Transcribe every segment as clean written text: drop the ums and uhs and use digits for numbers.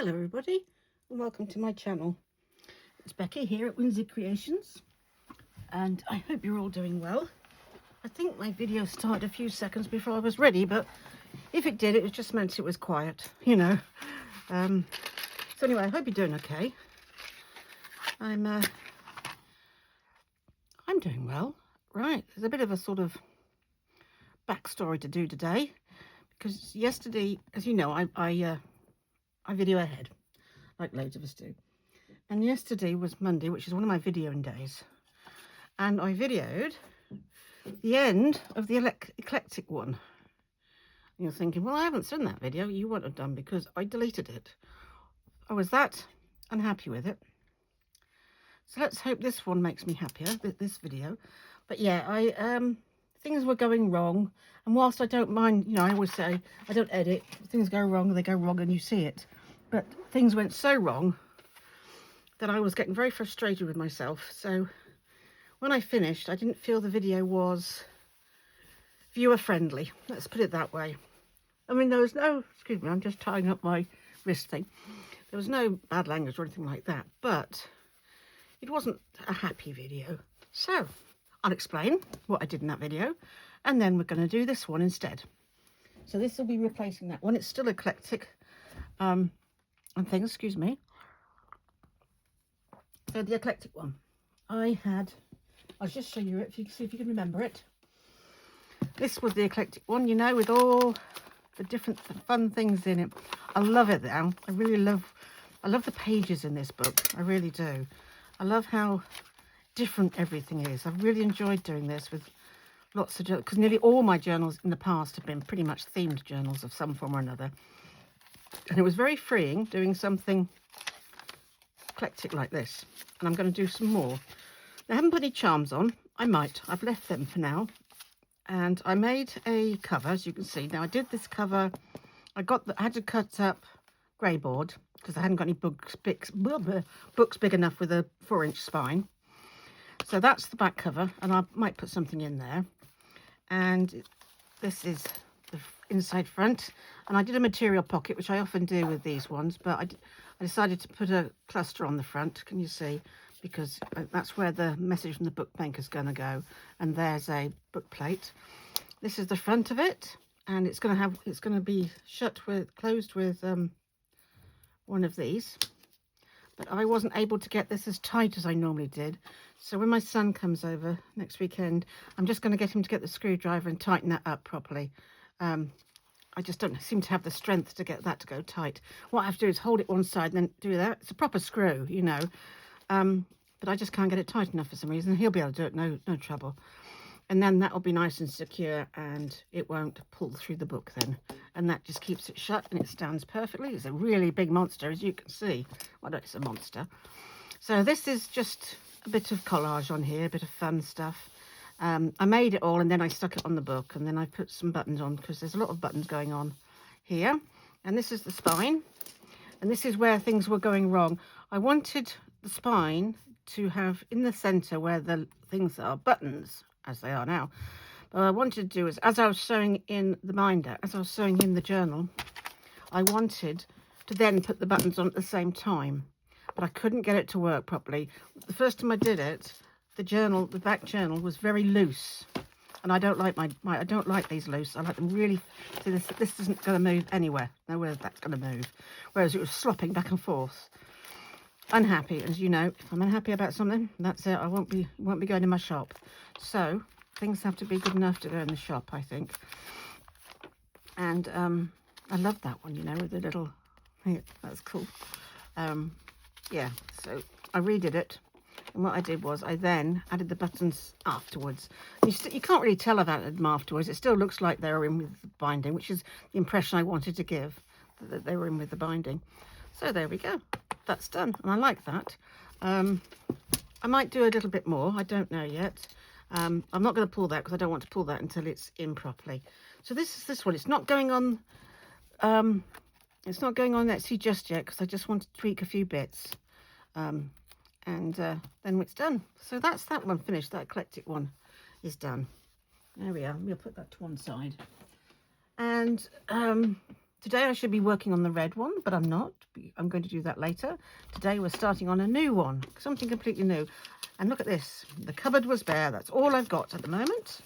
Hello everybody and welcome to my channel. It's Becky here at Whimsy Creations and I hope you're all doing well. I think my video started a few seconds before I was ready, but if it did, it just meant it was quiet, you know. So anyway, I hope you're doing okay. I'm doing well. Right, there's a bit of a sort of backstory to do today because yesterday, as you know, I video ahead like loads of us do. And yesterday was Monday, which is one of my videoing days. And I videoed the end of the Eclectic one. And you're thinking, well, I haven't seen that video. You won't have done because I deleted it. I was that unhappy with it. So let's hope this one makes me happier, this video. But yeah, things were going wrong. And whilst I don't mind, you know, I always say, I don't edit. If things go wrong, they go wrong and you see it. But things went so wrong that I was getting very frustrated with myself. So when I finished, I didn't feel the video was viewer friendly. Let's put it that way. I mean, there was no, excuse me, I'm just tying up my wrist thing. There was no bad language or anything like that, but it wasn't a happy video. So I'll explain what I did in that video, and then we're going to do this one instead. So this will be replacing that one. It's still eclectic and things, excuse me. So the eclectic one, I'll just show you it, if you see if you can remember it. This was the eclectic one, you know, with all the different fun things in it. I love it now. I love the pages in this book. I really do. I love how different everything is. I've really enjoyed doing this with lots of journals, because nearly all my journals in the past have been pretty much themed journals of some form or another. And it was very freeing doing something eclectic like this. And I'm going to do some more. I haven't put any charms on. I might. I've left them for now. And I made a cover, as you can see. Now I did this cover. I had to cut up grey board because I hadn't got any books big enough with a 4-inch spine. So that's the back cover, and I might put something in there. And this is the inside front. And I did a material pocket, which I often do with these ones, but I decided to put a cluster on the front. Can you see? Because that's where the message from the book bank is going to go. And there's a book plate. This is the front of it, and it's going to be closed with one of these. But I wasn't able to get this as tight as I normally did. So when my son comes over next weekend, I'm just going to get him to get the screwdriver and tighten that up properly. I just don't seem to have the strength to get that to go tight. What I have to do is hold it one side and then do that. It's a proper screw, you know. But I just can't get it tight enough for some reason. He'll be able to do it, no trouble. And then that'll be nice and secure, and it won't pull through the book then. And that just keeps it shut, and it stands perfectly. It's a really big monster, as you can see. Well, it's a monster. So this is just a bit of collage on here, a bit of fun stuff. I made it all, and then I stuck it on the book, and then I put some buttons on, because there's a lot of buttons going on here. And this is the spine, and this is where things were going wrong. I wanted the spine to have in the center where the things are buttons, as they are now. But what I wanted to do is, as I was sewing in the binder, as I was sewing in the journal, I wanted to then put the buttons on at the same time, but I couldn't get it to work properly. The first time I did it, the back journal was very loose, and I don't like I don't like these loose. I like them really. See, this isn't going to move anywhere. Nowhere that's going to move. Whereas it was slopping back and forth. Unhappy, as you know. If I'm unhappy about something, that's it. I won't be going in my shop. So things have to be good enough to go in the shop, I think. And I love that one, you know, with the little. Yeah, that's cool. Yeah. So I redid it, and what I did was I then added the buttons afterwards. You can't really tell I've added them afterwards. It still looks like they're in with the binding, which is the impression I wanted to give, that they were in with the binding. So there we go. That's done, and I like that. I might do a little bit more. I don't know yet. I'm not going to pull that because I don't want to pull that until it's in properly. So this is this one. It's not going on. It's not going on Etsy just yet because I just want to tweak a few bits, and then it's done. So that's that one finished. That eclectic one is done. There we are. We'll put that to one side. And Today I should be working on the red one, but I'm not. I'm going to do that later. Today we're starting on a new one, something completely new. And look at this. The cupboard was bare. That's all I've got at the moment.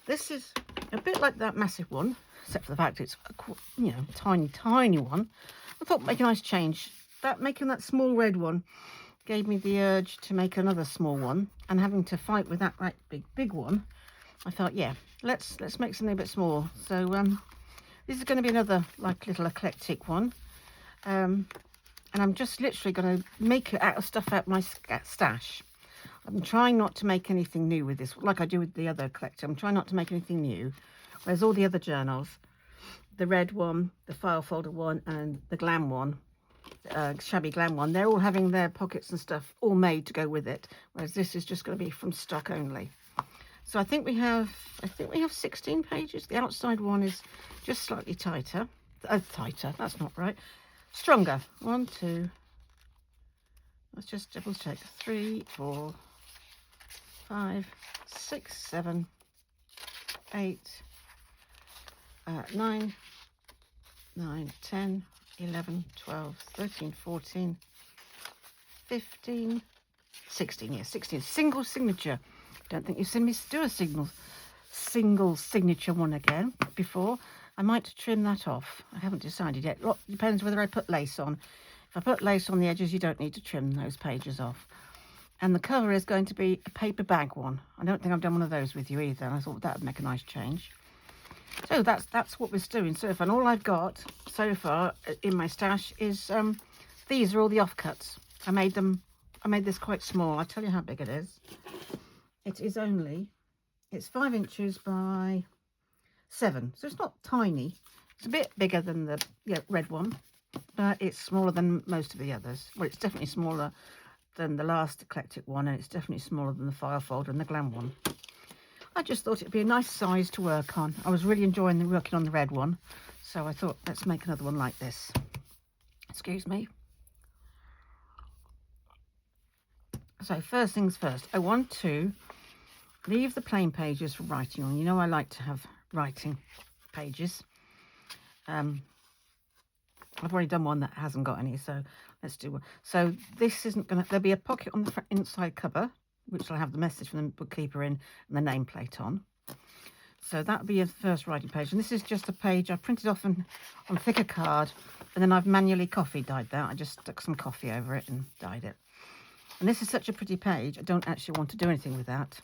This is a bit like that massive one, except for the fact it's a, you know, tiny one. I thought make a nice change. Making that small red one gave me the urge to make another small one, and having to fight with that right big one, I thought, yeah, let's make something a bit small. So this is going to be another like little eclectic one, and I'm just literally going to make it out of stuff out my stash. I'm trying not to make anything new with this, like I do with the other collector. I'm trying not to make anything new, whereas all the other journals, the red one, the file folder one, and the glam one, shabby glam one, they're all having their pockets and stuff all made to go with it, whereas this is just going to be from stock only. So I think we have 16 pages. The outside one is just slightly tighter. That's not right. Stronger. 1, 2. Let's just double check. 3, 4, 5, 6, 7, 8, 9, 10, 11, 12, 13, 14, 15, 16. Yeah, 16. Single signature. Don't think you've seen me do a single signature one again before. I might trim that off. I haven't decided yet. Well, depends whether I put lace on. If I put lace on the edges, you don't need to trim those pages off. And the cover is going to be a paper bag one. I don't think I've done one of those with you either. I thought that would make a nice change. So that's what we're doing so far. And all I've got so far in my stash is these are all the offcuts. I made this quite small. I'll tell you how big it is. It's 5 inches by 7, so it's not tiny. It's a bit bigger than the red one, but it's smaller than most of the others. Well, it's definitely smaller than the last eclectic one, and it's definitely smaller than the file folder and the glam one. I just thought it'd be a nice size to work on. I was really enjoying working on the red one, so I thought let's make another one like this. Excuse me. So first things first, I want to leave the plain pages for writing on. You know I like to have writing pages. I've already done one that hasn't got any, so let's do one. So this isn't going to, there'll be a pocket on the inside cover, which will have the message from the bookkeeper in and the nameplate on. So that'll be a first writing page. And this is just a page I printed off on thicker card, and then I've manually coffee dyed that. I just stuck some coffee over it and dyed it. And this is such a pretty page, I don't actually want to do anything with that.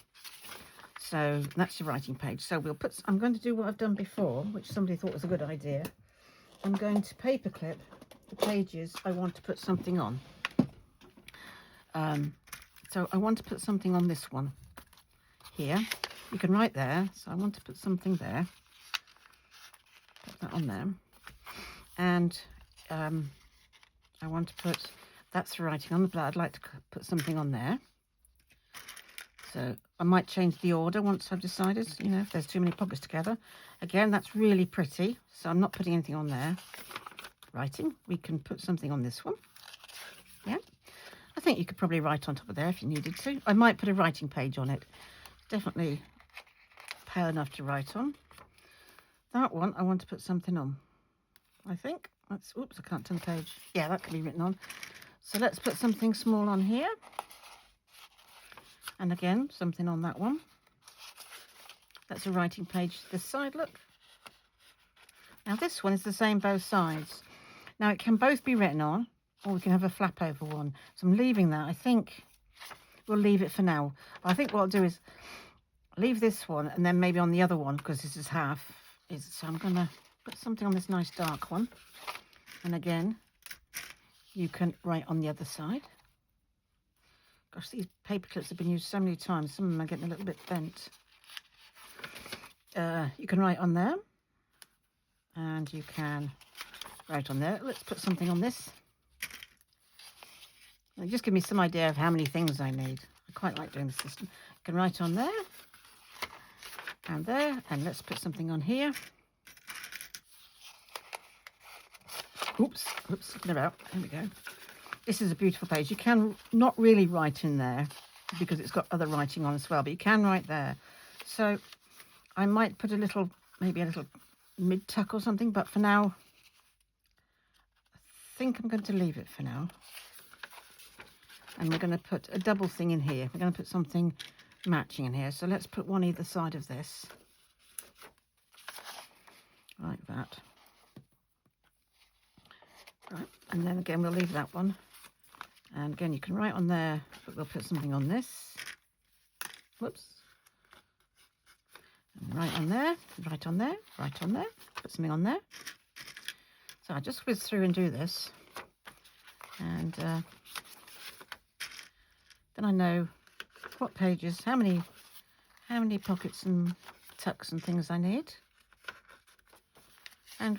So that's your writing page. So I'm going to do what I've done before, which somebody thought was a good idea. I'm going to paperclip the pages I want to put something on. So I want to put something on this one here. You can write there. So I want to put something there. Put that on there. And I want to put, that's the writing on the blad. I'd like to put something on there. So I might change the order once I've decided, you know, if there's too many pockets together. Again, that's really pretty, so I'm not putting anything on there. Writing, we can put something on this one. Yeah, I think you could probably write on top of there if you needed to. I might put a writing page on it. Definitely pale enough to write on. That one, I want to put something on. I think, oops, I can't turn the page. Yeah, that can be written on. So let's put something small on here. And again, something on that one. That's a writing page this side, look. Now this one is the same both sides. Now it can both be written on, or we can have a flap over one. So I'm leaving that. I think we'll leave it for now. I think what I'll do is leave this one, and then maybe on the other one, because this is half. So I'm going to put something on this nice dark one. And again, you can write on the other side. Gosh, these paper clips have been used so many times. Some of them are getting a little bit bent. You can write on there. And you can write on there. Let's put something on this. It'll just give me some idea of how many things I need. I quite like doing the system. You can write on there. And there. And let's put something on here. Oops. Get about. There we go. This is a beautiful page. You can not really write in there because it's got other writing on as well, but you can write there. So I might put maybe a little mid-tuck or something, but for now think I'm going to leave it for now. And we're going to put a double thing in here. We're going to put something matching in here. So let's put one either side of this. Like that. Right, and then again we'll leave that one. And again you can write on there, but we'll put something on this. Whoops. And right on there, right on there, right on there. Put something on there. So I just whiz through and do this. And then I know what pages, how many pockets and tucks and things I need. And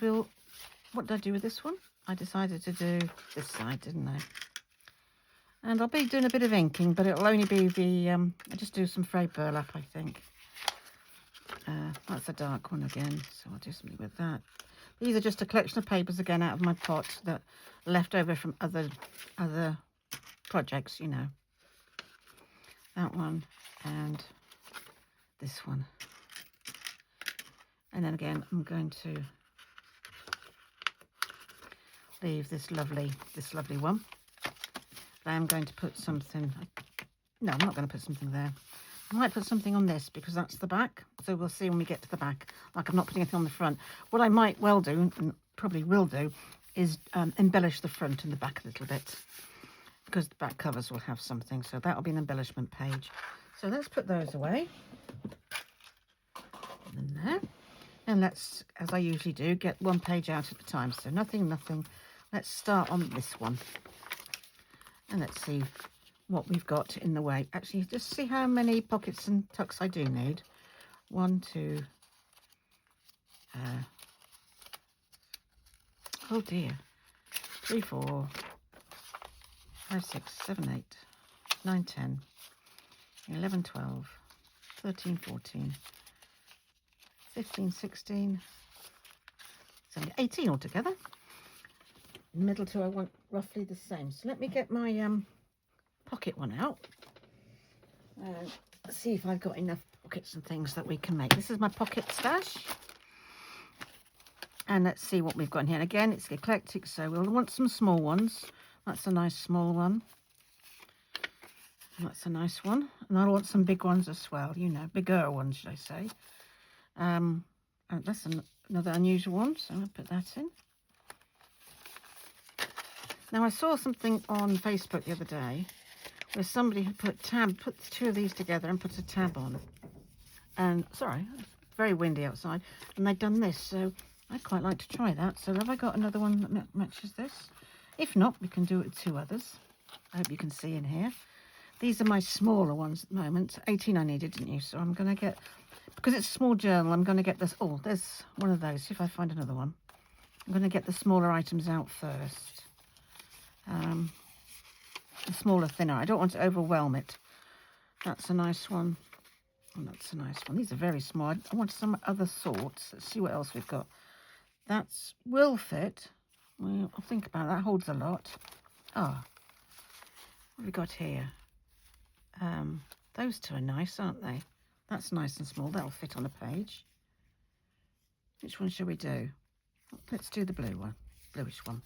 what did I do with this one? I decided to do this side, didn't I? And I'll be doing a bit of inking, but it'll only be the, I'll just do some frayed burlap, I think. That's a dark one again, so I'll do something with that. These are just a collection of papers, again, out of my pot that are left over from other projects, you know. That one and this one. And then again, I'm going to leave this lovely one. I'm going to put something, no, I'm not going to put something there. I might put something on this because that's the back, so we'll see when we get to the back. Like, I'm not putting anything on the front. What I might well do, and probably will do, is embellish the front and the back a little bit, because the back covers will have something, so that'll be an embellishment page. So let's put those away. And there. And let's, as I usually do, get one page out at a time. So nothing. Let's start on this one. And let's see what we've got in the way. Actually, just see how many pockets and tucks I do need. 1, 2. Oh dear. 3, 4, 5, 6, 7, 8, 9, 10, 11, 12, 13, 14, 15, 16, 17, 18 altogether. Middle two I want roughly the same. So let me get my pocket one out and see if I've got enough pockets and things that we can make. This is my pocket stash. And let's see what we've got in here. And again, it's eclectic, so we'll want some small ones. That's a nice small one. That's a nice one. And I want some big ones as well, you know, bigger ones, should I say. And that's another unusual one, so I'll put that in. Now, I saw something on Facebook the other day where somebody had put the two of these together and put a tab on. And, sorry, it's very windy outside. And they'd done this, so I'd quite like to try that. So have I got another one that matches this? If not, we can do it with 2 others. I hope you can see in here. These are my smaller ones at the moment. 18 I needed, didn't you? So I'm going to get, because it's a small journal, I'm going to get this. Oh, there's one of those. See if I find another one. I'm going to get the smaller items out first. The smaller, thinner. I don't want to overwhelm it. That's a nice one. And that's a nice one. These are very small. I want some other sorts. Let's see what else we've got. That's will fit. Well, I'll think about it. That holds a lot. Ah, what have we got here? Those two are nice, aren't they? That's nice and small. That'll fit on a page. Which one shall we do? Let's do the blue one, bluish one.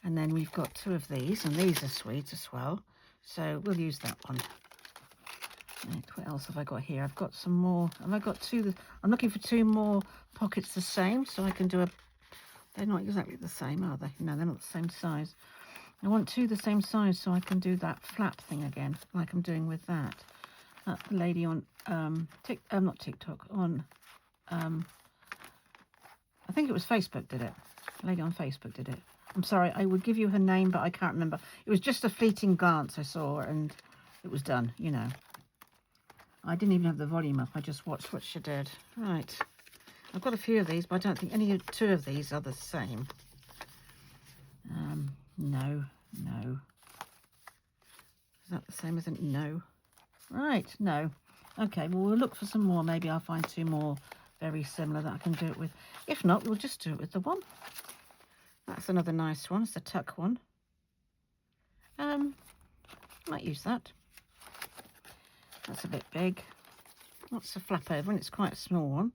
And then we've got 2 of these, and these are sweet as well. So we'll use that one. Right, what else have I got here? I've got some more. Have I got 2? I'm looking for 2 more pockets the same, so I can do a... They're not exactly the same, are they? No, they're not the same size. I want 2 the same size so I can do that flap thing again, like I'm doing with that. That lady on not TikTok, on I think it was Facebook did it. A lady on Facebook did it. I'm sorry, I would give you her name, but I can't remember. It was just a fleeting glance I saw, and it was done, you know. I didn't even have the volume up. I just watched what she did. Right. I've got a few of these, but I don't think any 2 of these are the same. No. Is that the same as it? No. Right, no. Okay, well, we'll look for some more. Maybe I'll find 2 more very similar that I can do it with. If not, we'll just do it with the one. That's another nice one. It's a tuck one. Might use that. That's a bit big. That's a flap over, and it's quite a small one.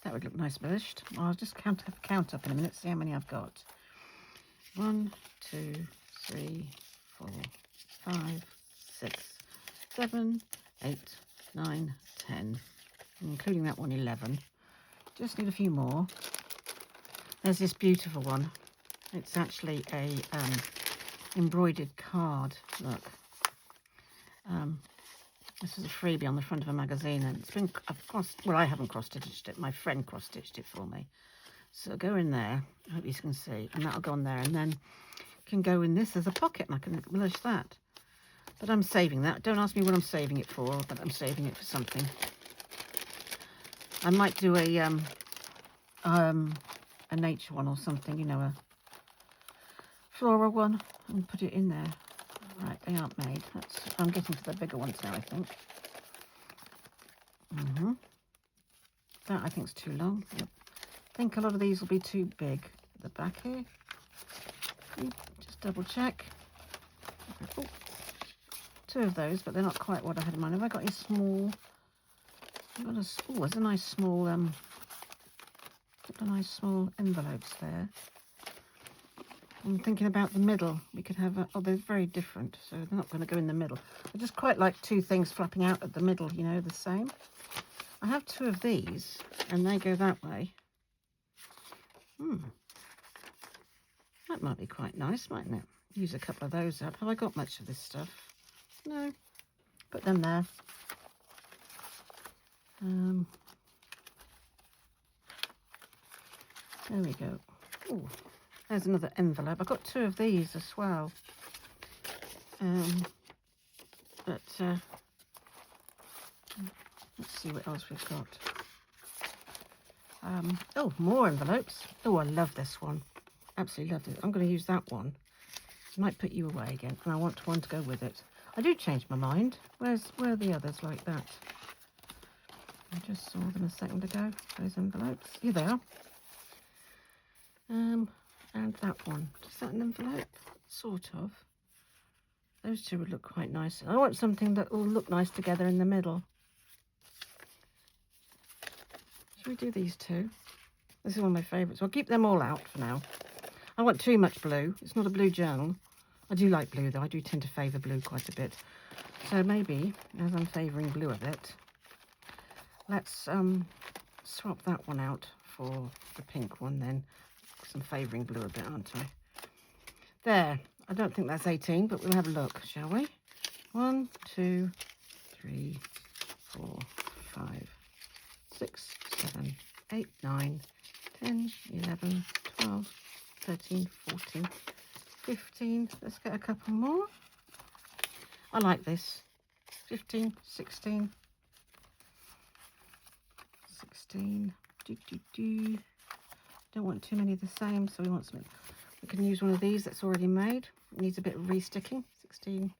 That would look nice embellished. I'll just count up in a minute, see how many I've got. 1, 2, 3, 4, 5, 6, 7, 8, 9, 10, including that one, 11. Just need a few more. There's this beautiful one. It's actually a embroidered card. Look. This is a freebie on the front of a magazine, and it's been, well, I haven't cross-stitched it. My friend cross-stitched it for me. So go in there. I hope you can see. And that'll go on there. And then can go in this as a pocket, and I can embellish that. But I'm saving that. Don't ask me what I'm saving it for, but I'm saving it for something. I might do a nature one or something, you know, a floral one, and put it in there. Right, they aren't made. I'm getting to the bigger ones now, I think. That I think is too long. Yep. I think a lot of these will be too big at the back here. Just double check. Oh, 2 of those, but they're not quite what I had in mind. Have I got any small? I've got there's a nice small envelopes there. I'm thinking about the middle. We could have they're very different, so they're not going to go in the middle. I just quite like 2 things flapping out at the middle, you know, the same. I have 2 of these, and they go that way. That might be quite nice, mightn't it? Use a couple of those up. Have I got much of this stuff? No. Put them there. There we go. Oh, there's another envelope. I've got 2 of these as well. Let's see what else we've got. Oh, more envelopes. Oh, I love this one. Absolutely love it. I'm going to use that one. Might put you away again, and I want one to go with it. I do change my mind. Where are the others like that? I just saw them a second ago. Those envelopes. Here they are. And that one. Is that an envelope? Sort of. Those 2 would look quite nice. I want something that will look nice together in the middle. Should we do these 2? This is one of my favourites. I'll keep them all out for now. I want too much blue. It's not a blue journal. I do like blue, though. I do tend to favour blue quite a bit. So maybe, as I'm favouring blue a bit, let's swap that one out for the pink one then. Because I'm favouring blue a bit, aren't I? There. I don't think that's 18, but we'll have a look, shall we? 1, 2, 3, 4, 5, 6, 7, 8, 9, 10, 11, 12, 13, 14, 15. Let's get a couple more. I like this. 15, 16, 16. Don't want too many of the same, so we want something. We can use one of these that's already made. It needs a bit of resticking. 16.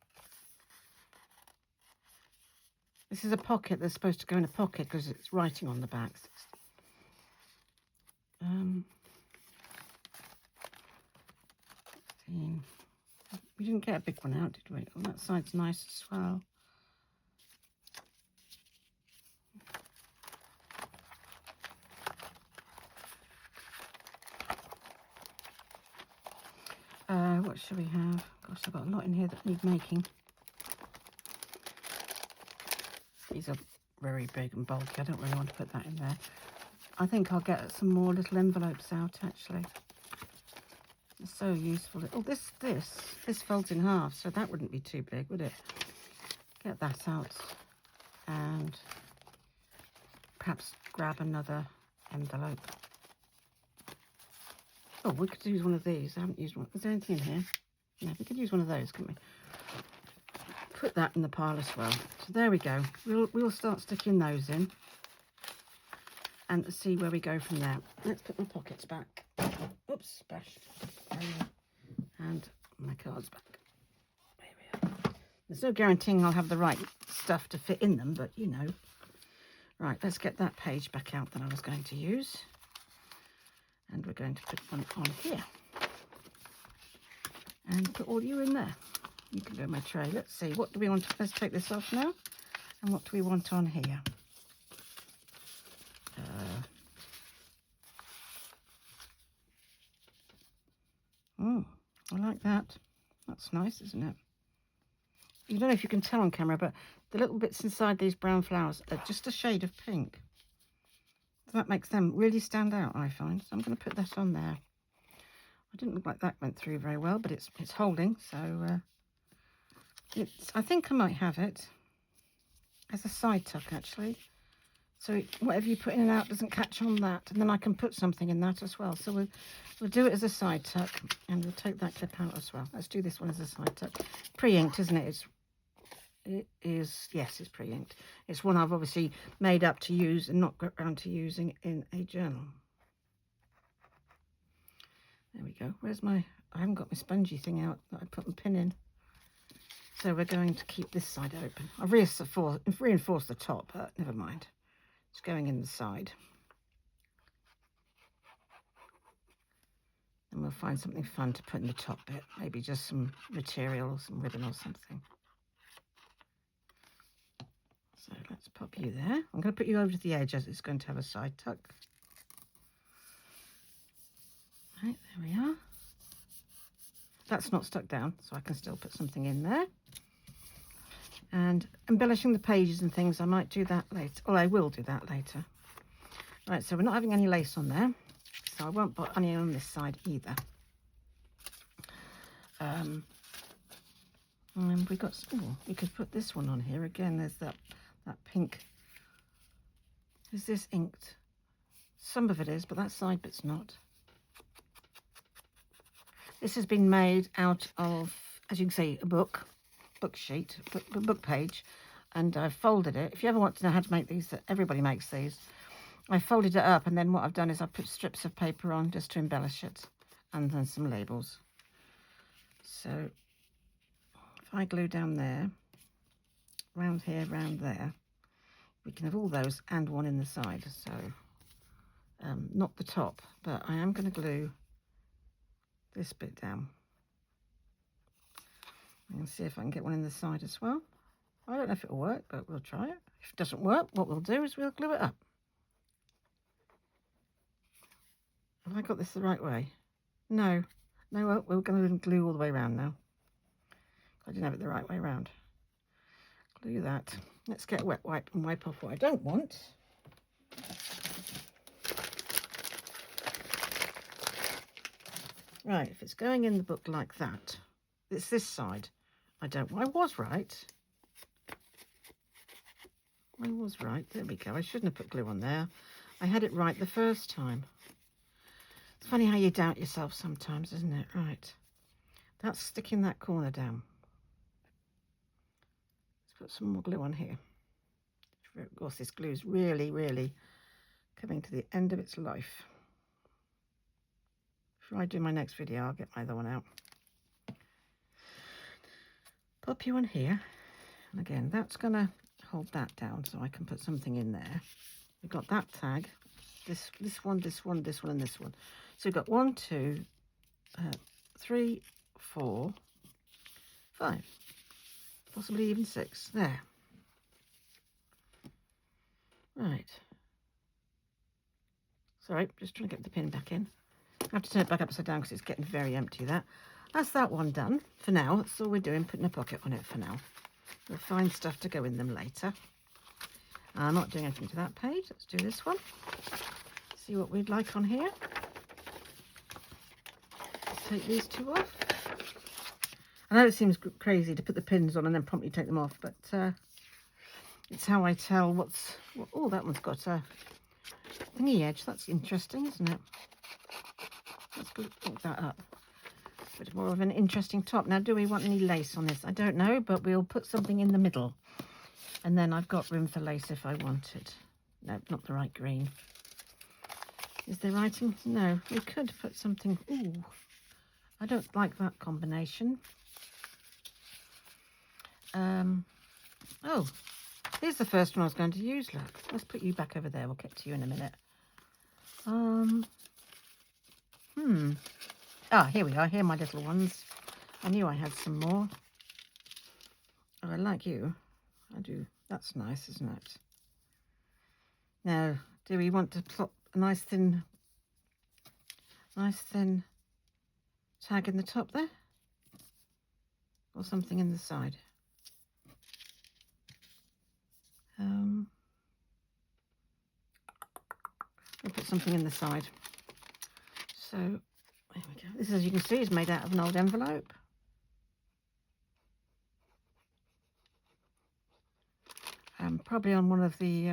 This is a pocket that's supposed to go in a pocket because it's writing on the back. 16. We didn't get a big one out, did we? Oh, that side's nice as well. What should we have? Gosh, I've got a lot in here that need making. These are very big and bulky. I don't really want to put that in there. I think I'll get some more little envelopes out, actually. It's so useful. Oh, this folds in half, so that wouldn't be too big, would it? Get that out and perhaps grab another envelope. Oh, we could use one of these. I haven't used one. Is there anything in here? Yeah, we could use one of those, couldn't we? Put that in the pile as well. So there we go. We'll start sticking those in and see where we go from there. Let's put my pockets back. Oops, bash. And my cards back. There we are. There's no guaranteeing I'll have the right stuff to fit in them, but you know. Right, let's get that page back out that I was going to use. And we're going to put one on here. And put all you in there. You can go in my tray. Let's see, what do we want? Let's take this off now. And what do we want on here? like that. That's nice, isn't it? You don't know if you can tell on camera, but the little bits inside these brown flowers are just a shade of pink. So that makes them really stand out, I find. So I'm going to put that on there. I didn't look like that went through very well, but it's holding. So I think I might have it as a side tuck, actually. So whatever you put in and out doesn't catch on that. And then I can put something in that as well. So we'll do it as a side tuck, and we'll take that clip out as well. Let's do this one as a side tuck. Pre-inked, isn't it? It is, yes, it's pre-inked. It's one I've obviously made up to use and not got around to using in a journal. There we go. I haven't got my spongy thing out that I put my pin in. So we're going to keep this side open. I've reinforced the top, but never mind. It's going in the side. And we'll find something fun to put in the top bit. Maybe just some material or some ribbon or something. So let's pop you there. I'm going to put you over to the edge as it's going to have a side tuck. Right, there we are. That's not stuck down, so I can still put something in there. And embellishing the pages and things, I might do that later. Or I will do that later. Right, so we're not having any lace on there. So I won't put any on this side either. And we got, oh, we could put this one on here again. There's that pink. Is this inked? Some of it is, but that side bit's not. This has been made out of, as you can see, a book sheet, book page, and I've folded it. If you ever want to know how to make these, everybody makes these. I folded it up, and then what I've done is I've put strips of paper on just to embellish it, and then some labels. So if I glue down there, round here, round there, we can have all those and one in the side. So not the top, but I am going to glue this bit down and see if I can get one in the side as well. I don't know if it'll work, but we'll try it. If it doesn't work, what we'll do is we'll glue it up. Have I got this the right way? No, we're going to glue all the way around now. I didn't have it the right way around. Glue that. Let's get a wet wipe and wipe off what I don't want. Right, if it's going in the book like that, it's this side. I was right. I was right. There we go. I shouldn't have put glue on there. I had it right the first time. It's funny how you doubt yourself sometimes, isn't it? Right. That's sticking that corner down. Let's put some more glue on here. Of course, this glue is really, really coming to the end of its life. Before I do my next video, I'll get my other one out. Pop you on here. And again, that's going to hold that down so I can put something in there. We've got that tag. This one, this one, this one, and this one. So we've got 1, 2, 3, 4, 5, possibly even 6. There. Right. Sorry, just trying to get the pin back in. I have to turn it back upside down because it's getting very empty, that. That's that one done for now. That's all we're doing, putting a pocket on it for now. We'll find stuff to go in them later. I'm not doing anything to that page. Let's do this one. See what we'd like on here. Let's take these two off. I know it seems crazy to put the pins on and then promptly take them off, but it's how I tell what's... Oh, that one's got a thingy edge. That's interesting, isn't it? Let's pick that up. A bit more of an interesting top. Now, do we want any lace on this? I don't know, but we'll put something in the middle. And then I've got room for lace if I wanted. No, not the right green. Is there writing? No, we could put something... Ooh, I don't like that combination. Oh, here's the first one I was going to use, look. Let's put you back over there. We'll get to you in a minute. Ah, here we are. Here are my little ones. I knew I had some more. Oh, I like you. I do. That's nice, isn't it? Now, do we want to plop a nice thin tag in the top there? or something in the side. I'll put something in the side. So there we go. This, as you can see, is made out of an old envelope. Probably on one of the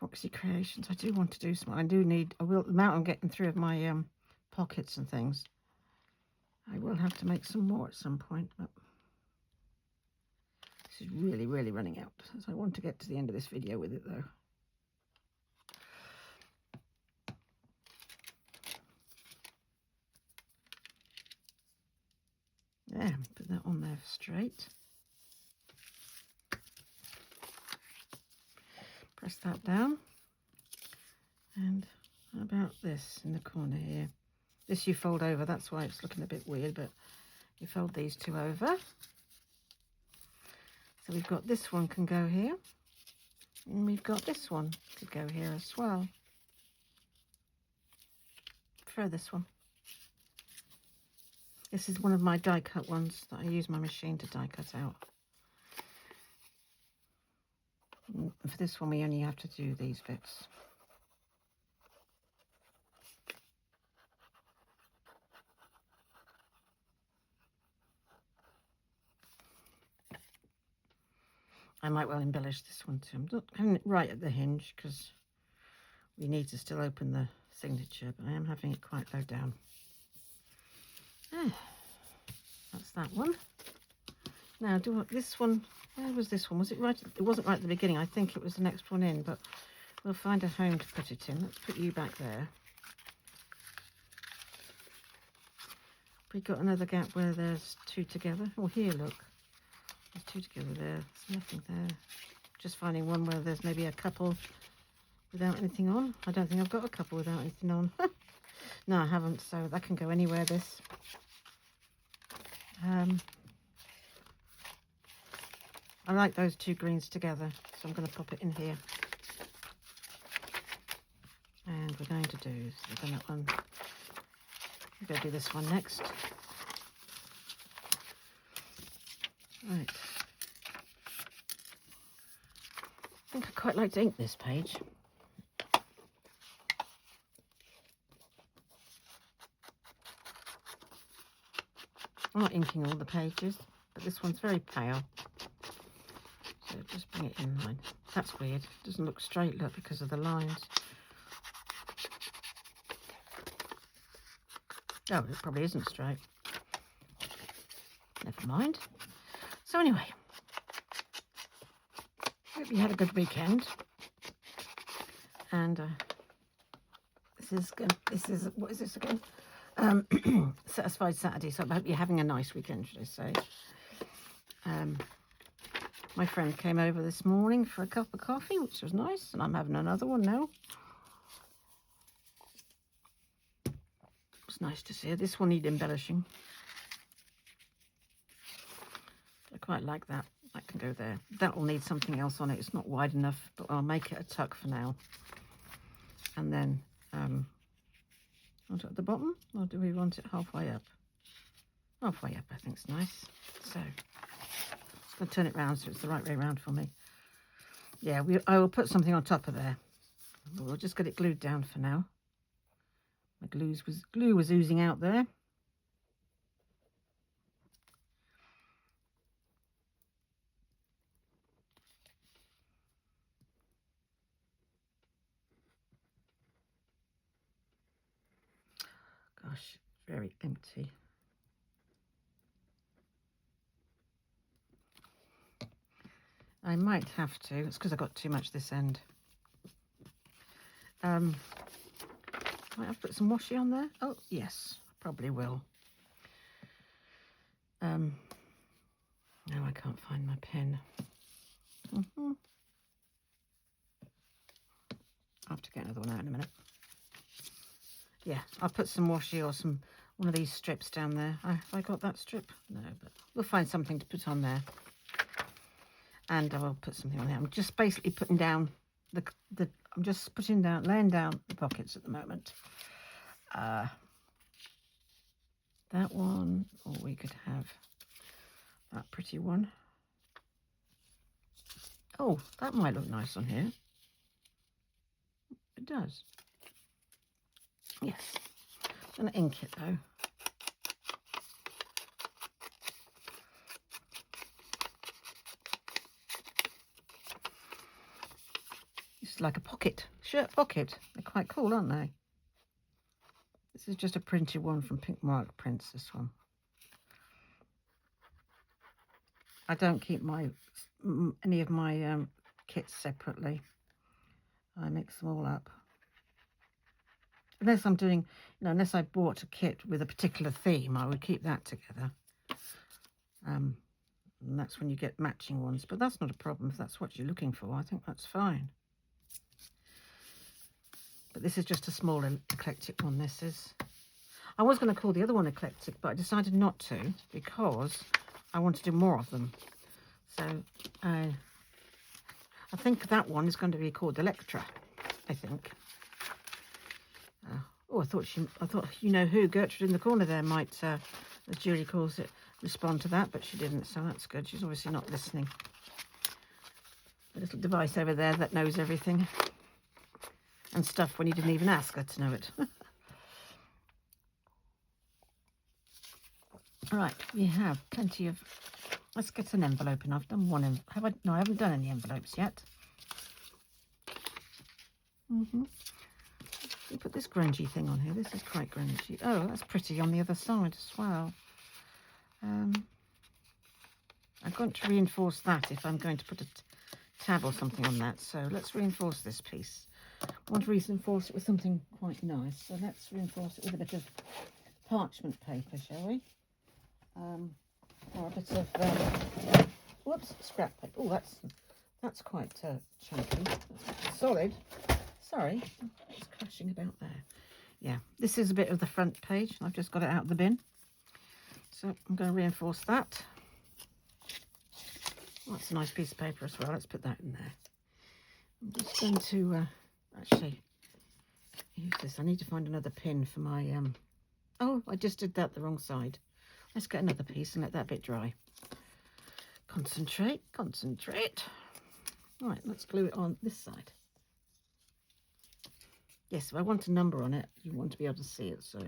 Roxy Creations. I do want to do some. I will, the amount I'm getting through of my pockets and things, I will have to make some more at some point, but this is really, really running out. So I want to get to the end of this video with it though. Yeah, put that on there straight. Press that down. And how about this in the corner here? This you fold over, that's why it's looking a bit weird, but you fold these two over. So we've got this one can go here, and we've got this one could go here as well. Throw this one. This is one of my die cut ones that I use my machine to die cut out. And for this one we only have to do these bits. I might well embellish this one too. I'm not having it right at the hinge because we need to still open the signature, but I am having it quite low down. That's that one. Now, this one, where was this one? Was it right? It wasn't right at the beginning. I think it was the next one in, but we'll find a home to put it in. Let's put you back there. We've got another gap where there's two together. Oh, here, look. There's two together there. There's nothing there. Just finding one where there's maybe a couple without anything on. I don't think I've got a couple without anything on. No, I haven't, so that can go anywhere, this. I like those two greens together, so I'm going to pop it in here. And we're going to do, so we've done that one. We're going to do this one next. Right. I think I'd quite like to ink this page. I'm not inking all the pages, but this one's very pale. So just bring it in line. That's weird. It doesn't look straight, look, because of the lines. Oh, it probably isn't straight. Never mind. So anyway, hope you had a good weekend. And this is what is this again? Satisfied Saturday. So I hope you're having a nice weekend, should I say? My friend came over this morning for a cup of coffee, which was nice, and I'm having another one now. It's nice to see her. This one needs embellishing. I quite like that. That can go there. That will need something else on it. It's not wide enough, but I'll make it a tuck for now. And then, want it at the bottom, or do we want it halfway up? Halfway up, I think is nice. So, I'm going to turn it round so it's the right way around for me. Yeah, I will put something on top of there. We'll just get it glued down for now. My glue was oozing out there. Gosh, very empty. I might have to. It's because I got too much this end. Might have to put some washi on there. Oh yes, probably will. No, I can't find my pen. I'll have to get another one out in a minute. Yeah, I'll put some washi or one of these strips down there. Have I got that strip? No, but we'll find something to put on there. And I will put something on there. I'm just basically putting down I'm just laying down the pockets at the moment. that one, or we could have that pretty one. Oh, that might look nice on here. It does. Yes. I'm going to ink it though. It's like a pocket, shirt pocket. They're quite cool, aren't they? This is just a printed one from Pink Mark Prints, this one. I don't keep any of my kits separately. I mix them all up. Unless I'm doing, unless I bought a kit with a particular theme, I would keep that together. And that's when you get matching ones. But that's not a problem if that's what you're looking for. I think that's fine. But this is just a small eclectic one, this is. I was going to call the other one Eclectic, but I decided not to because I want to do more of them. So I think that one is going to be called Electra, I think. Oh, I thought you know who, Gertrude in the corner there might, as Julie calls it, respond to that, but she didn't, so that's good. She's obviously not listening. A little device over there that knows everything and stuff when you didn't even ask her to know it. Right, we have plenty of. Let's get an envelope, and I've done one. No, I haven't done any envelopes yet. You put this grungy thing on here. This is quite grungy. Oh, that's pretty on the other side as well. I'm going to reinforce that if I'm going to put a tab or something on that. So let's reinforce this piece. I want to reinforce it with something quite nice. So let's reinforce it with a bit of parchment paper, shall we? Or a bit of whoops, scrap paper. Oh, that's quite chunky. That's solid. Sorry, it's crashing about there. Yeah, this is a bit of the front page. I've just got it out of the bin. So I'm going to reinforce that. Oh, that's a nice piece of paper as well. Let's put that in there. I'm just going to actually use this. I need to find another pin for my... Oh, I just did that the wrong side. Let's get another piece and let that bit dry. Concentrate, concentrate. All right, let's glue it on this side. Yes, if I want a number on it, you want to be able to see it, so.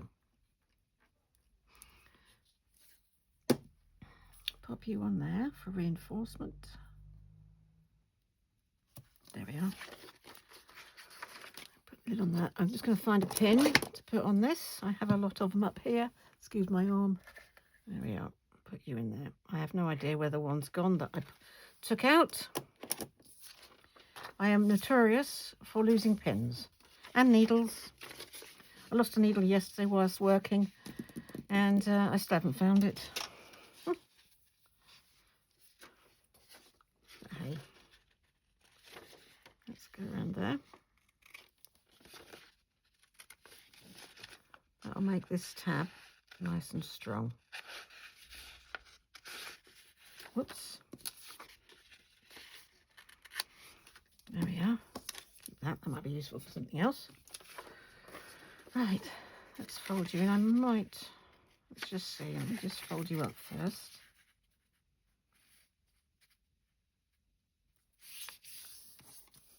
Pop you on there for reinforcement. There we are. Put a lid on that. I'm just going to find a pin to put on this. I have a lot of them up here. Excuse my arm. There we are. Put you in there. I have no idea where the one's gone that I took out. I am notorious for losing pins and needles. I lost a needle yesterday while I was working, and I still haven't found it. Hey, let's go around there. That'll make this tab nice and strong. Whoops. There we are. Keep that. That might be useful for something else. Right. Let's fold you in. Let's just see. Let me just fold you up first.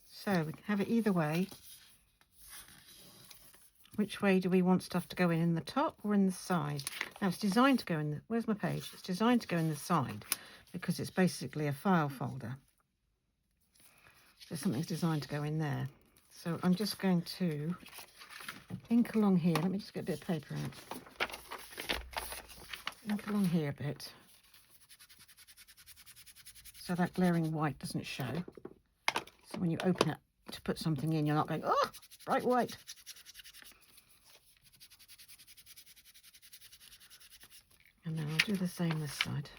So we can have it either way. Which way do we want stuff to go in the top or in the side? Now it's designed to go in the, where's my page? It's designed to go in the side because it's basically a file folder. So something's designed to go in there. So I'm just going to ink along here. Let me just get a bit of paper out. Ink along here a bit. So that glaring white doesn't show. So when you open it to put something in, you're not going, oh, bright white. And then I'll do the same this side.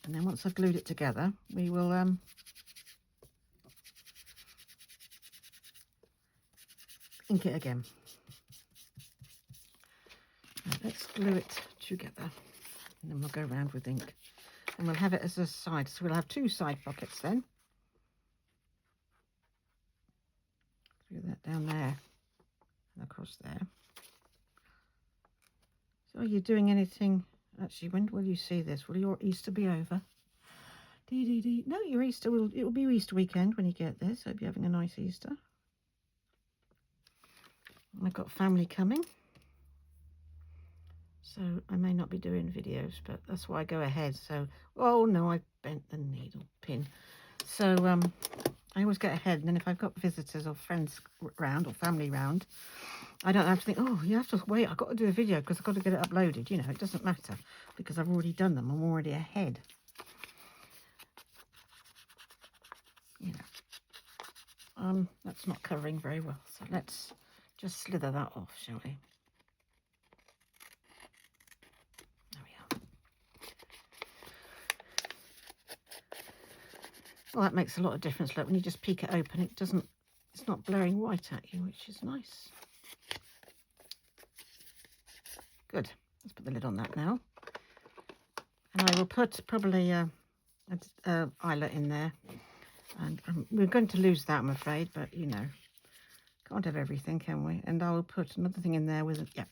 And then once I've glued it together, we will ink it again. Right, let's glue it together. And then we'll go around with ink. And we'll have it as a side. So we'll have two side pockets then. Glue that down there and across there. Are you doing anything? Actually, when will you see this? Will your Easter be over? No, your Easter it will be your Easter weekend when you get this. Hope you're having a nice Easter. I've got family coming, so I may not be doing videos, but that's why I go ahead. So, oh no, I bent the needle pin. So I always get ahead, and then if I've got visitors or friends round or family round, I don't have to think, oh, you have to wait, I've got to do a video because I've got to get it uploaded. You know, it doesn't matter because I've already done them. I'm already ahead. You know, that's not covering very well. So let's just slither that off, shall we? There we are. Well, that makes a lot of difference. Look, when you just peek it open, it's not blurring white at you, which is nice. Good. Let's put the lid on that now. And I will put probably a eyelet in there. And we're going to lose that, I'm afraid, but you know, can't have everything, can we? And I will put another thing in there with it. Yep.